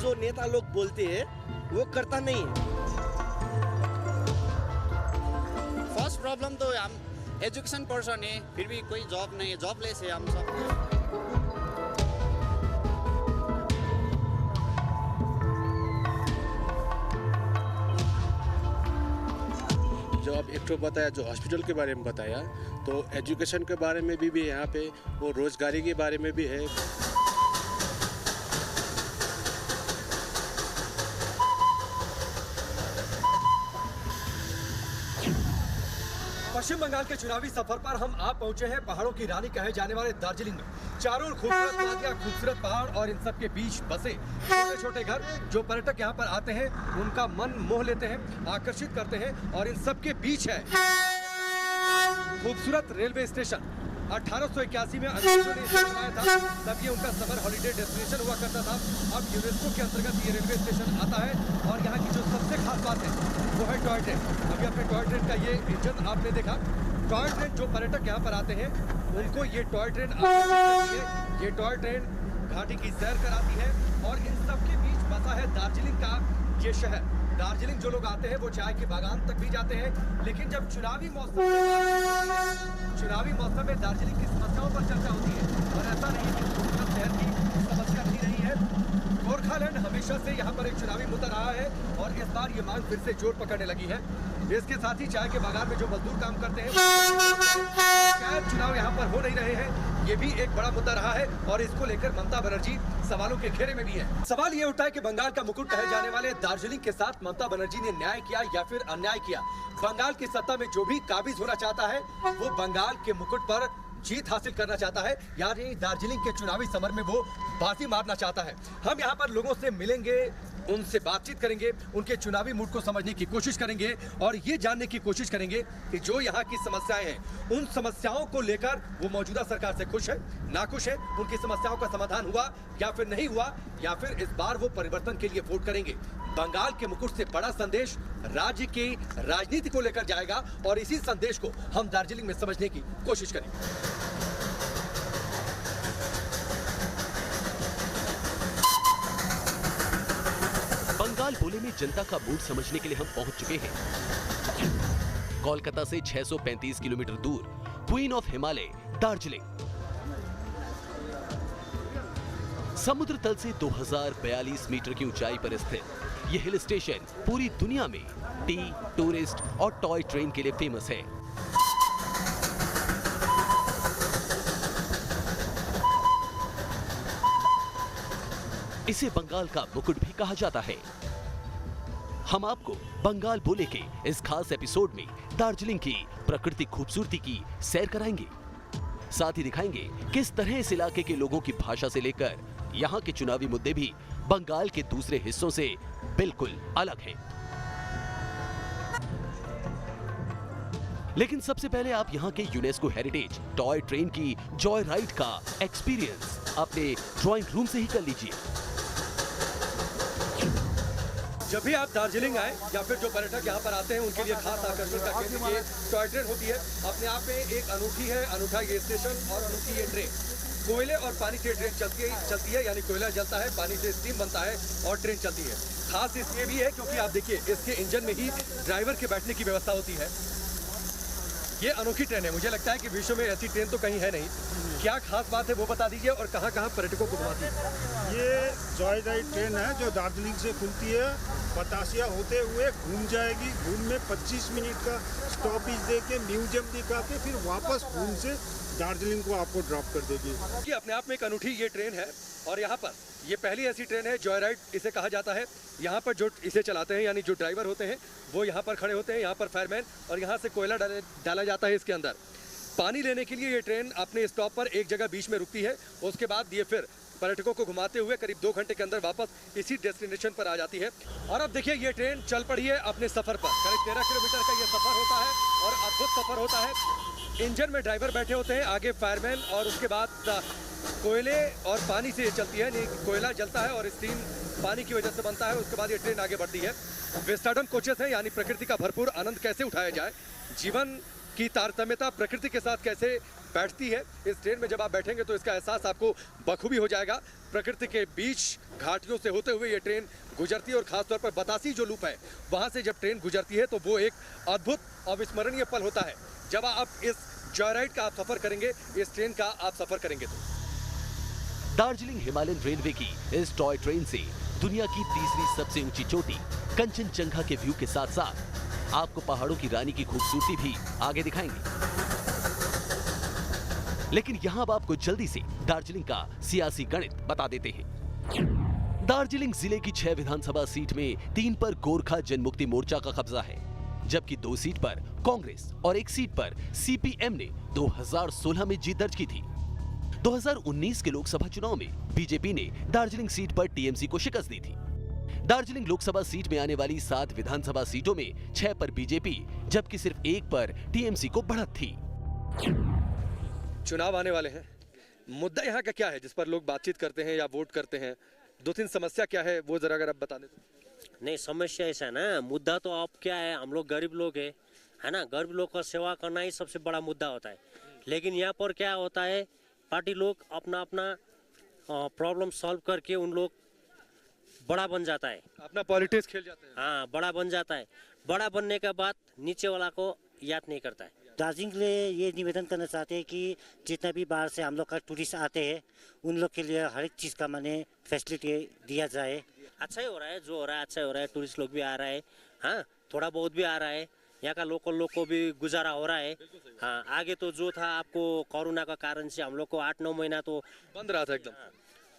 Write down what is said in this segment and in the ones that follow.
जो नेता लोग बोलते हैं वो करता नहीं है। फर्स्ट प्रॉब्लम तो हम एजुकेशन पर्सन है, फिर भी कोई जॉब नहीं है, जॉबलेस है हम सब। जो अब एक तो बताया, जो हॉस्पिटल के बारे में बताया, तो एजुकेशन के बारे में भी यहाँ पे, वो रोजगारी के बारे में भी है। पश्चिम बंगाल के चुनावी सफर पर हम आप पहुंचे हैं पहाड़ों की रानी कहे जाने वाले दार्जिलिंग में। चारों ओर खूबसूरत वादियां, खूबसूरत पहाड़ और इन सब के बीच बसे छोटे छोटे घर जो पर्यटक यहाँ पर आते हैं उनका मन मोह लेते हैं, आकर्षित करते हैं। और इन सब के बीच है खूबसूरत रेलवे स्टेशन। 1881 में अंग्रेजों ने इसे बनाया था, तब ये उनका समर हॉलिडे डेस्टिनेशन हुआ करता था। अब यूनेस्को के अंतर्गत ये रेलवे स्टेशन आता है और यहाँ की जो सबसे खास बात है वो है टॉय ट्रेन। अभी अपने टॉय ट्रेन का ये इंजन आपने देखा। टॉय ट्रेन जो पर्यटक यहाँ पर आते हैं उनको ये टॉय ट्रेन आकर्षित करती है। ये टॉय ट्रेन घाटी की सैर कराती है और इन सब के बीच बसा है दार्जिलिंग का ये शहर। दार्जिलिंग जो लोग आते हैं वो चाय के बागान तक भी जाते हैं, लेकिन जब चुनावी मौसम में दार्जिलिंग की समस्याओं पर चर्चा होती है और ऐसा नहीं कि खूबसूरत शहर की समस्या नहीं रही है। गोरखालैंड हमेशा से यहाँ पर एक चुनावी मुद्दा रहा है और इस बार ये मांग फिर से जोर पकड़ने लगी है। इसके साथ ही चाय के बागान में जो मजदूर काम करते हैं शायद चुनाव यहाँ पर हो नहीं रहे हैं, ये भी एक बड़ा मुद्दा रहा है और इसको लेकर ममता बनर्जी सवालों के घेरे में भी है। सवाल ये उठा है कि बंगाल का मुकुट कहे जाने वाले दार्जिलिंग के साथ ममता बनर्जी ने न्याय किया या फिर अन्याय किया। बंगाल की सत्ता में जो भी काबिज होना चाहता है वो बंगाल के मुकुट पर जीत हासिल करना चाहता है, यानी दार्जिलिंग के चुनावी समर में वो बाजी मारना चाहता है। हम यहाँ पर लोगों से मिलेंगे, उनसे बातचीत करेंगे, उनके चुनावी मूड को समझने की कोशिश करेंगे और ये जानने की कोशिश करेंगे कि जो यहाँ की समस्याएं हैं उन समस्याओं को लेकर वो मौजूदा सरकार से खुश है, नाखुश है, उनकी समस्याओं का समाधान हुआ या फिर नहीं हुआ, या फिर इस बार वो परिवर्तन के लिए वोट करेंगे। बंगाल के मुकुट से बड़ा संदेश राज्य की राजनीति को लेकर जाएगा और इसी संदेश को हम दार्जिलिंग में समझने की कोशिश करेंगे। बंगाल बोले में जनता का मूड समझने के लिए हम पहुंच चुके हैं। कोलकाता से 635 किलोमीटर दूर क्वीन ऑफ हिमालय दार्जिलिंग। समुद्र तल से 2042 मीटर की ऊंचाई पर स्थित यह हिल स्टेशन पूरी दुनिया में टी, टूरिस्ट और टॉय ट्रेन के लिए फेमस है। इसे बंगाल का मुकुट भी कहा जाता है। हम आपको बंगाल बोले के इस खास एपिसोड में दार्जिलिंग की प्राकृतिक खूबसूरती की सैर कराएंगे, साथ ही दिखाएंगे किस तरह इस इलाके के लोगों की भाषा से लेकर यहाँ के चुनावी मुद्दे भी बंगाल के दूसरे हिस्सों से बिल्कुल अलग हैं। लेकिन सबसे पहले आप यहाँ के यूनेस्को हेरिटेज टॉय ट्रेन की जॉय राइड का एक्सपीरियंस अपने ड्राइंग रूम से ही कर लीजिए। जब भी आप दार्जिलिंग आए या फिर जो पर्यटक यहाँ पर आते हैं उनके लिए खास आकर्षण का केंद्र ये टॉय ट्रेन होती है। अपने आप में एक अनूठा ये स्टेशन और अनूठी ये ट्रेन। कोयले और पानी से ट्रेन चलती है, यानी कोयला जलता है, पानी से स्टीम बनता है और ट्रेन चलती है। खास इसलिए भी है क्योंकि आप देखिए इसके इंजन में ही ड्राइवर के बैठने की व्यवस्था होती है। ये अनोखी ट्रेन है, मुझे लगता है कि विश्व में ऐसी ट्रेन तो कहीं है नहीं। क्या खास बात है वो बता दीजिए और कहाँ कहाँ पर्यटकों को घुमाती है? ये जॉय राइड ट्रेन है जो दार्जिलिंग से खुलती है, बतासिया होते हुए घूम जाएगी। घूम में 25 मिनट का स्टॉपेज दे के म्यूजियम दिखा के फिर वापस घूम से दार्जिलिंग को आपको ड्रॉप कर देगी। ये अपने आप में एक अनूठी ये ट्रेन है और यहाँ पर ये पहली ऐसी ट्रेन है, जॉय राइड इसे कहा जाता है। यहाँ पर जो इसे चलाते हैं यानी जो ड्राइवर होते हैं वो यहाँ पर खड़े होते हैं, यहाँ पर फायरमैन, और यहाँ से कोयला डाला जाता है इसके अंदर। पानी लेने के लिए ये ट्रेन अपने स्टॉप पर एक जगह बीच में रुकती है। उसके बाद ये फिर पर्यटकों को घुमाते हुए करीब 2 घंटे के अंदर वापस इसी डेस्टिनेशन पर आ जाती है। और अब देखिए ये ट्रेन चल पड़ी है अपने सफर पर। करीब 13 किलोमीटर का ये सफर होता है और अद्भुत सफर होता है। इंजन में ड्राइवर बैठे होते हैं, आगे फायरमैन, और उसके बाद कोयले और पानी से ये चलती है। कोयला जलता है और स्टीम पानी की वजह से बनता है। उसके बाद ये ट्रेन आगे बढ़ती है। विस्टाडोम कोचेस है, यानी प्रकृति का भरपूर आनंद कैसे उठाया जाए, जीवन की तारतम्यता प्रकृति के साथ कैसे बैठती है। इस ट्रेन में जब आप बैठेंगे तो इसका एहसास आपको बखूबी हो जाएगा। प्रकृति के बीच घाटियों से होते हुए ये ट्रेन गुजरती है और खासतौर पर बतासी जो लूप है वहां से जब ट्रेन गुजरती है तो वो एक अद्भुत अविस्मरणीय पल होता है। जब आप इस जॉयराइड का आप सफर करेंगे, इस ट्रेन का आप सफर करेंगे तो दार्जिलिंग हिमालयन रेलवे की इस टॉय ट्रेन से दुनिया की तीसरी सबसे ऊंची चोटी कंचनजंगा के व्यू के साथ साथ आपको पहाड़ों की रानी की खूबसूरती भी आगे दिखाएंगे। लेकिन यहां अब आपको जल्दी से दार्जिलिंग का सियासी गणित बता देते हैं। दार्जिलिंग जिले की 6 विधानसभा सीट में 3 पर गोरखा जनमुक्ति मोर्चा का कब्जा है, जबकि 2 सीट पर कांग्रेस और 1 सीट पर सीपीएम ने 2016 में जीत दर्ज की थी। 2019 के लोकसभा चुनाव में बीजेपी ने दार्जिलिंग सीट पर टीएमसी को शिकस्त दी थी। दार्जिलिंग लोकसभा सीट में आने वाली 7 विधानसभा सीटों में 6 पर बीजेपी जबकि सिर्फ 1 पर टीएमसी को बढ़त थी। चुनाव आने वाले हैं, मुद्दा यहाँ का क्या है जिस पर लोग बातचीत करते हैं या वोट करते हैं? 2-3 समस्या क्या है वो जरा अगर आप बता दें तो। नहीं, समस्या ऐसा है ना, मुद्दा तो आप क्या है, हम लोग गरीब लोग है ना, गरीब लोग का सेवा करना ही सबसे बड़ा मुद्दा होता है। लेकिन यहाँ पर क्या होता है, पार्टी लोग अपना अपना प्रॉब्लम सॉल्व करके उन लोग बड़ा बन जाता है, अपना पॉलिटिक्स खेल जाते हैं। हाँ, बड़ा बन जाता है। बड़ा बनने के बाद नीचे वाला को याद नहीं करता है। दार्जिलिंग के लिए ये निवेदन करना चाहते हैं कि जितना भी बाहर से हम लोग का टूरिस्ट आते हैं उन लोग के लिए हर एक चीज़ का माने फैसिलिटी दिया जाए। अच्छा ही हो रहा है, जो हो रहा है अच्छा ही हो रहा है। टूरिस्ट लोग भी आ रहा है, हाँ, थोड़ा बहुत भी आ रहा है। यहाँ का लोकल लोग को भी गुजारा हो रहा है। हाँ, आगे तो जो था आपको कोरोना का कारण से हम लोग को 8-9 महीना तो बंद रहा था, एकदम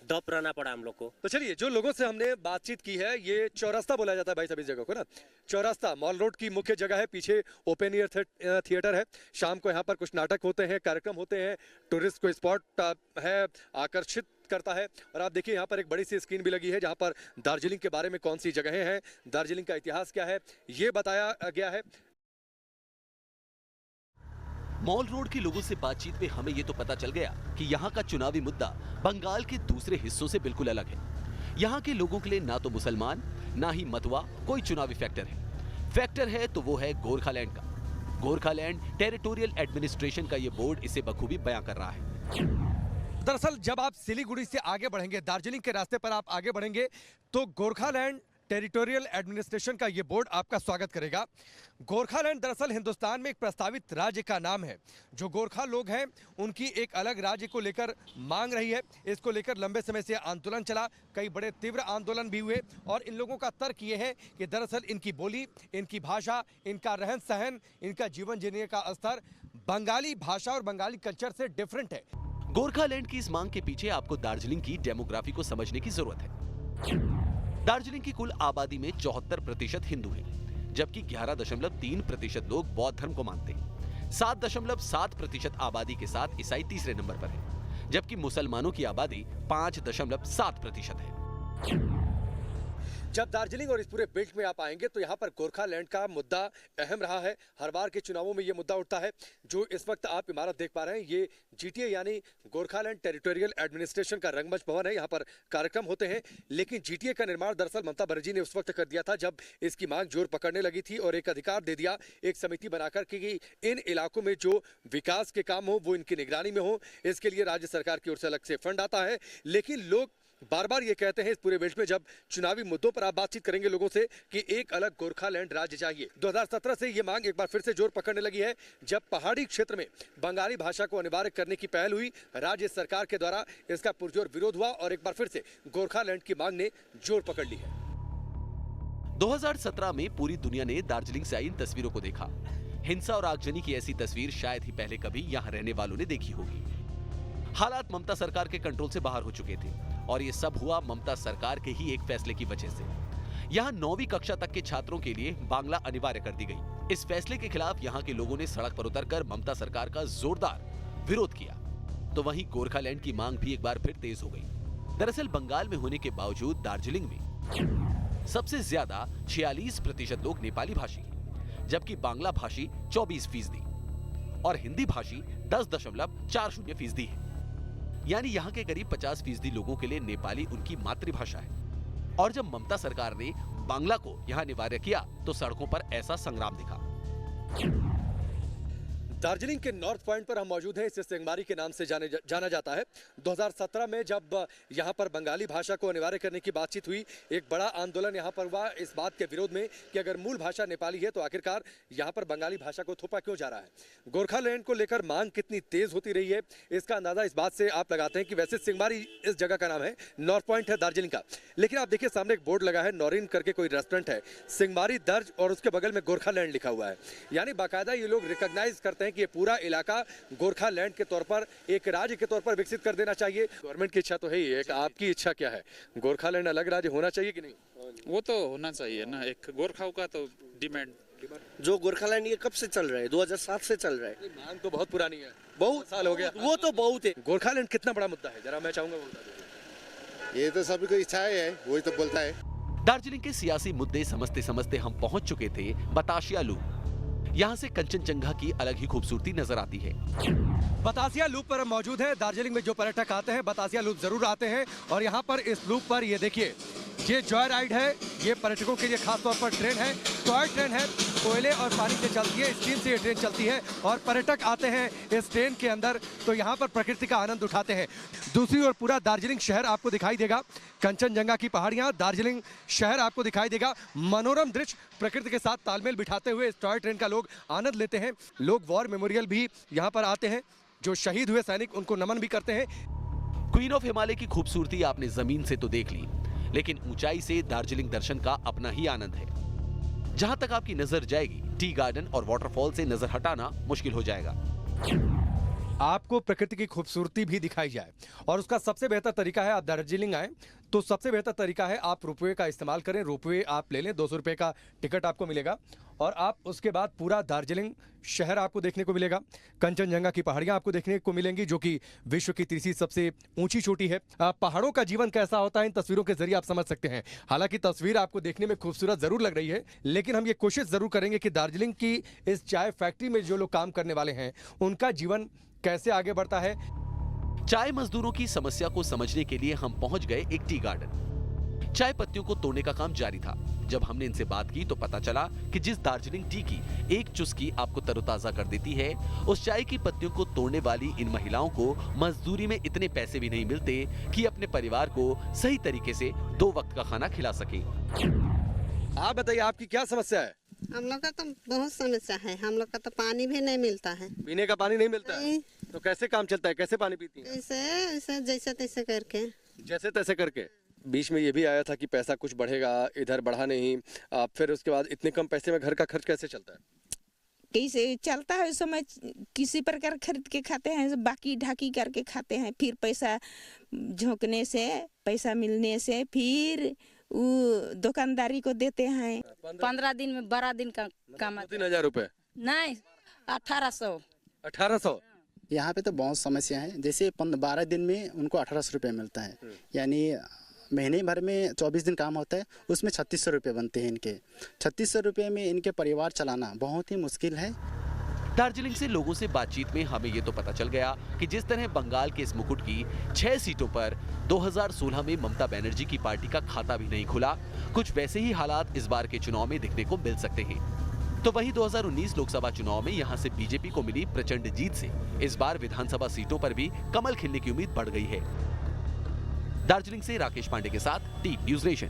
दब रहना पड़ा हम लोग को। तो चलिए, जो लोगों से हमने बातचीत की है, ये चौरास्ता बोला जाता है भाई सभी जगह को ना। चौरास्ता मॉल रोड की मुख्य जगह है, पीछे ओपन एयर थिएटर है। शाम को यहाँ पर कुछ नाटक होते हैं, कार्यक्रम होते हैं, टूरिस्ट को स्पॉट है, आकर्षित करता है। और आप देखिए यहाँ पर एक बड़ी सी स्क्रीन भी लगी है जहाँ पर दार्जिलिंग के बारे में कौन सी जगहें हैं, दार्जिलिंग का इतिहास क्या है, ये बताया गया है। मॉल रोड के लोगों से बातचीत में हमें ये तो पता चल गया कि यहाँ का चुनावी मुद्दा बंगाल के दूसरे हिस्सों से बिल्कुल अलग है। यहाँ के लोगों के लिए ना तो मुसलमान ना ही मतवा कोई चुनावी फैक्टर है। फैक्टर है तो वो है गोरखालैंड का। गोरखालैंड टेरिटोरियल एडमिनिस्ट्रेशन का ये बोर्ड इसे बखूबी बयां कर रहा है। दरअसल जब आप सिलीगुड़ी से आगे बढ़ेंगे, दार्जिलिंग के रास्ते पर आप आगे बढ़ेंगे तो गोरखालैंड टेरिटोरियल एडमिनिस्ट्रेशन का ये बोर्ड आपका स्वागत करेगा। गोरखालैंड दरअसल हिंदुस्तान में एक प्रस्तावित राज्य का नाम है। जो गोरखा लोग हैं उनकी एक अलग राज्य को लेकर मांग रही है। इसको लेकर लंबे समय से आंदोलन चला, कई बड़े तीव्र आंदोलन भी हुए और इन लोगों का तर्क ये है कि दरअसल इनकी बोली, इनकी भाषा, इनका रहन सहन, इनका जीवन जीने का स्तर बंगाली भाषा और बंगाली कल्चर से डिफरेंट है। गोरखालैंड की इस मांग के पीछे आपको दार्जिलिंग की डेमोग्राफी को समझने की जरूरत है। दार्जिलिंग की कुल आबादी में 74% हिंदू हैं, जबकि 11.3% लोग बौद्ध धर्म को मानते हैं। 7.7% आबादी के साथ ईसाई तीसरे नंबर पर है, जबकि मुसलमानों की आबादी 5.7% है। जब दार्जिलिंग और इस पूरे बेल्ट में आप आएंगे तो यहाँ पर गोरखालैंड का मुद्दा अहम रहा है। हर बार के चुनावों में ये मुद्दा उठता है। जो इस वक्त आप इमारत देख पा रहे हैं, ये जीटीए यानी गोरखालैंड टेरिटोरियल एडमिनिस्ट्रेशन का रंगमंच भवन है। यहाँ पर कार्यक्रम होते हैं, लेकिन जीटीए का निर्माण दरअसल ममता बनर्जी ने उस वक्त कर दिया था जब इसकी मांग जोर पकड़ने लगी थी और एक अधिकार दे दिया, एक समिति बनाकर कि इन इलाकों में जो विकास के काम हो वो इनकी निगरानी में हो। इसके लिए राज्य सरकार की ओर से अलग से फंड आता है। लेकिन लोग बार बार ये कहते हैं इस पूरे बेल्ट में जब चुनावी मुद्दों पर आप बातचीत करेंगे लोगों से कि एक अलग गोरखालैंड राज्य चाहिए। 2017 से ये मांग एक बार फिर से जोर पकड़ने लगी है जब पहाड़ी क्षेत्र में बंगाली भाषा को अनिवार्य करने की पहल हुई। राज्य सरकार के द्वारा इसका पुरजोर विरोध हुआ और एक बार फिर से गोरखालैंड की मांग ने जोर पकड़ ली है। 2017 में पूरी दुनिया ने दार्जिलिंग से आई इन तस्वीरों को देखा। हिंसा और आगजनी की ऐसी तस्वीर शायद ही पहले कभी यहाँ रहने वालों ने देखी होगी। हालात ममता सरकार के कंट्रोल से बाहर हो चुके थे और ये सब हुआ ममता सरकार के ही एक फैसले की वजह से। यहाँ 9वीं कक्षा तक के छात्रों के लिए बांग्ला अनिवार्य कर दी गई। इस फैसले के खिलाफ यहाँ के लोगों ने सड़क पर उतरकर ममता सरकार का जोरदार विरोध किया। तो वहीं गोरखालैंड की मांग भी एक बार फिर तेज हो गई। दरअसल बंगाल में होने के बावजूद दार्जिलिंग में सबसे ज्यादा 46% लोग नेपाली भाषी हैं, जबकि बांग्ला भाषी 24% और हिंदी भाषी 10.40% है। यानी यहाँ के करीब 50% लोगों के लिए नेपाली उनकी मातृभाषा है। और जब ममता सरकार ने बांग्ला को यहाँ अनिवार्य किया तो सड़कों पर ऐसा संग्राम दिखा। दार्जिलिंग के नॉर्थ पॉइंट पर हम मौजूद हैं। इसे सेंगमारी के नाम से जाना जाता है। 2017 में जब यहाँ पर बंगाली भाषा को अनिवार्य करने की बातचीत हुई, एक बड़ा आंदोलन यहाँ पर हुआ इस बात के विरोध में कि अगर मूल भाषा नेपाली है तो आखिरकार यहाँ पर बंगाली भाषा को थोपा क्यों जा रहा है। गोरखालैंड को लेकर मांग कितनी तेज होती रही है इसका अंदाजा इस बात से आप लगाते हैं कि वैसे सेंगमारी इस जगह का नाम है, नॉर्थ पॉइंट है दार्जिलिंग का, लेकिन आप देखिए सामने एक बोर्ड लगा है, नौरीन करके कोई रेस्टोरेंट है, सेंगमारी दर्ज और उसके बगल में गोरखालैंड लिखा हुआ है। यानी बाकायदा ये लोग रिकॉग्नाइज करते हैं कि ये पूरा इलाका गोरखालैंड के तौर पर एक राज्य के तौर पर विकसित कर देना चाहिए। गवर्नमेंट की इच्छा तो है ही, एक आपकी इच्छा क्या है? गोरखालैंड अलग राज्य होना चाहिए कि नहीं? वो तो होना चाहिए ना, एक गोरखाओं का तो डिमांड। जो गोरखालैंड ये कब से चल रहा है? 2007 से चल रहा है। मांग तो बहुत पुरानी है, बहुत साल हो गया। वो तो बहुत है। गोरखालैंड कितना बड़ा मुद्दा है, जरा मैं चाहूंगा वो बता दीजिए। ये तो सभी को इच्छा है, वही तो बोलता है। दार्जिलिंग के सियासी मुद्दे समझते समझते हम पहुंच चुके थे बतासिया लूप। यहाँ से कंचनजंगा की अलग ही खूबसूरती नजर आती है। बतासिया लूप पर हम मौजूद हैं। दार्जिलिंग में जो पर्यटक आते हैं बतासिया लूप जरूर आते हैं और यहाँ पर इस लूप पर ये देखिए, ये जॉय राइड है, ये पर्यटकों के लिए खास तौर पर ट्रेन है, टॉय ट्रेन है, कोयले और पानी से चलती है, स्टीम से ये ट्रेन चलती है और पर्यटक आते हैं इस ट्रेन के अंदर तो यहाँ पर प्रकृति का आनंद उठाते हैं। दूसरी ओर पूरा दार्जिलिंग शहर आपको दिखाई देगा, कंचनजंगा की पहाड़ियाँ, दार्जिलिंग शहर आपको दिखाई देगा। मनोरम दृश्य प्रकृति के साथ तालमेल बिठाते हुए इस टॉय ट्रेन का लोग आनंद लेते हैं। लोग वॉर मेमोरियल भी यहाँ पर आते हैं, जो शहीद हुए सैनिक उनको नमन भी करते हैं। क्वीन ऑफ हिमालय की खूबसूरती आपने जमीन से तो देख ली, लेकिन ऊंचाई से दार्जिलिंग दर्शन का अपना ही आनंद है। जहां तक आपकी नजर जाएगी, टी गार्डन और वाटरफॉल से नजर हटाना मुश्किल हो जाएगा। आपको प्रकृति की खूबसूरती भी दिखाई जाए और उसका सबसे बेहतर तरीका है, आप दार्जिलिंग आए तो सबसे बेहतर तरीका है आप रोपवे का इस्तेमाल करें। रोपवे आप ले लें, 200 रुपये का टिकट आपको मिलेगा और आप उसके बाद पूरा दार्जिलिंग शहर आपको देखने को मिलेगा। कंचनजंगा की पहाड़ियां आपको देखने को मिलेंगी, जो कि विश्व की तीसरी सबसे ऊंची चोटी है। पहाड़ों का जीवन कैसा होता है इन तस्वीरों के जरिए आप समझ सकते हैं। हालांकि तस्वीर आपको देखने में खूबसूरत जरूर लग रही है, लेकिन हम ये कोशिश जरूर करेंगे कि दार्जिलिंग की इस चाय फैक्ट्री में जो लोग काम करने वाले हैं उनका जीवन कैसे आगे बढ़ता है। चाय मजदूरों की समस्या को समझने के लिए हम पहुंच गए एक टी गार्डन। चाय पत्तियों को तोड़ने का काम जारी था। जब हमने इनसे बात की तो पता चला कि जिस दार्जिलिंग टी की एक चुस्की आपको तरोताजा कर देती है, उस चाय की पत्तियों को तोड़ने वाली इन महिलाओं को मजदूरी में इतने पैसे भी नहीं मिलते कि अपने परिवार को सही तरीके से 2 वक्त का खाना खिला सके। आप बताइए, आपकी क्या समस्या है? हम लोग का तो बहुत समस्या है। हम लोग का तो पानी भी नहीं मिलता है। पीने का पानी नहीं मिलता है तो कैसे काम चलता है? कैसे पानी पीती हैं? ऐसे जैसे तैसे करके, जैसे तैसे करके। बीच में ये भी आया था कि पैसा कुछ बढ़ेगा, इधर बढ़ा नहीं। फिर उसके बाद इतने कम पैसे में घर का खर्च कैसे चलता है? कैसे चलता है? उस समय किसी प्रकार खरीद के खाते हैं, बाकी ढाकी करके खाते हैं। फिर पैसा झोंकने से, पैसा मिलने से फिर वो दुकानदारी को देते हैं। 15 दिन में 12 दिन का काम। 3000 रुपए नहीं, 1800। 1800। यहाँ पे तो बहुत समस्या है। जैसे 12 दिन में उनको 1800 रुपये मिलता है, यानी महीने भर में 24 दिन काम होता है, उसमें 3600 रुपये बनते हैं इनके। 3600 रुपये में इनके परिवार चलाना बहुत ही मुश्किल है। दार्जिलिंग से लोगों से बातचीत में हमें ये तो पता चल गया कि जिस तरह बंगाल के इस मुकुट की 6 सीटों पर 2016 में ममता बनर्जी की पार्टी का खाता भी नहीं खुला, कुछ वैसे ही हालात इस बार के चुनाव में देखने को मिल सकते हैं। तो वही 2019 लोकसभा चुनाव में यहाँ से बीजेपी को मिली प्रचंड जीत से इस बार विधानसभा सीटों पर भी कमल खिलने की उम्मीद बढ़ गई है। दार्जिलिंग से राकेश पांडे के साथ टी न्यूज़ नेशन।